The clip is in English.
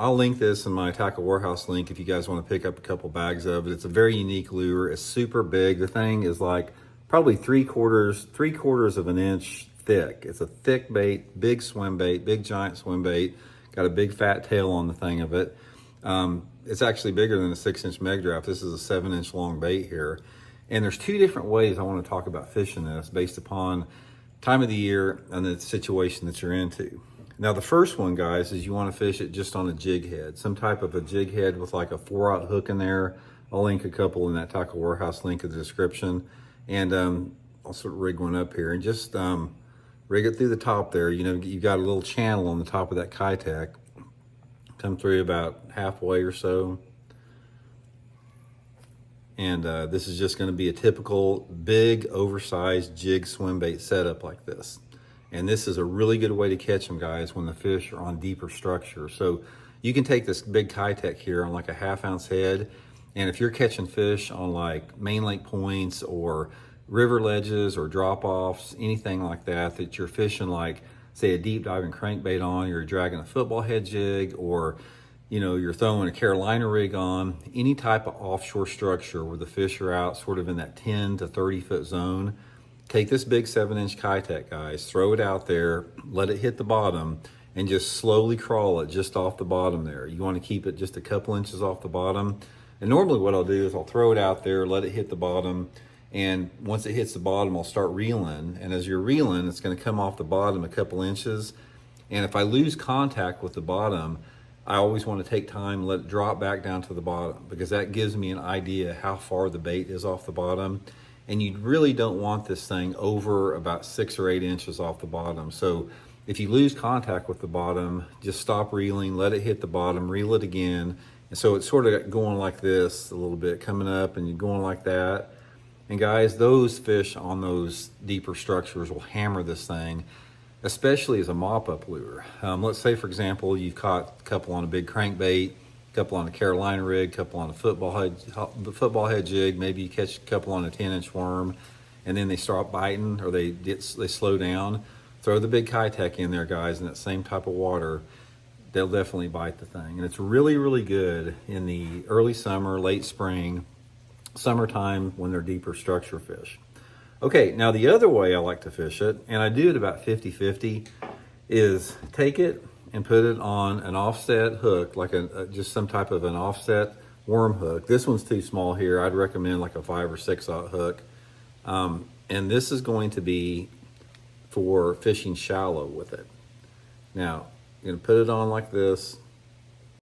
I'll link this in my Tackle Warehouse link if you guys want to pick up a couple bags of it. It's a very unique lure. It's super big. The thing is like probably three quarters of an inch thick. It's a thick bait, big swim bait, big giant swim bait. Got a big fat tail on the thing of it. It's actually bigger than a 6-inch meg draft. This is a 7-inch long bait here. And there's two different ways I want to talk about fishing this based upon time of the year and the situation that you're into. Now the first one, guys, is you want to fish it just on a jig head, some type of a jig head with like a 4/0 hook in there. I'll link a couple in that Tackle Warehouse link in the description. And I'll sort of rig one up here and just rig it through the top there. You know, you've got a little channel on the top of that Kitech. Come through about halfway or so. And this is just going to be a typical big oversized jig swim bait setup like this. And this is a really good way to catch them, guys, when the fish are on deeper structure. So you can take this big Kitech here on like a 1/2 ounce head. And if you're catching fish on like main lake points or river ledges or drop offs, anything like that, that you're fishing like, say, a deep diving crankbait on, you're dragging a football head jig, or you know, you're throwing a Carolina rig on, any type of offshore structure where the fish are out sort of in that 10 to 30 foot zone, take this big 7-inch Kitech, guys, throw it out there, let it hit the bottom, and just slowly crawl it just off the bottom there. You want to keep it just a couple inches off the bottom. And normally what I'll do is I'll throw it out there, let it hit the bottom, and once it hits the bottom, I'll start reeling. And as you're reeling, it's going to come off the bottom a couple inches. And if I lose contact with the bottom, I always want to take time, let it drop back down to the bottom, because that gives me an idea how far the bait is off the bottom. And you really don't want this thing over about 6 or 8 inches off the bottom. So if you lose contact with the bottom, just stop reeling, let it hit the bottom, reel it again. And so it's sort of going like this a little bit, coming up, and you're going like that. And guys, those fish on those deeper structures will hammer this thing, especially as a mop-up lure. Let's say, for example, you've caught a couple on a big crankbait, a couple on a Carolina rig, a couple on a football head jig, maybe you catch a couple on a 10-inch worm, and then they start biting or they slow down. Throw the big Kitech in there, guys, in that same type of water. They'll definitely bite the thing. And it's really, really good in the early summer, late spring, summertime when they're deeper structure fish. Okay, now the other way I like to fish it, and I do it about 50-50, is take it and put it on an offset hook, like just some type of an offset worm hook. This one's too small here. I'd recommend like a 5 or 6/0 hook. And this is going to be for fishing shallow with it. Now, you're gonna put it on like this,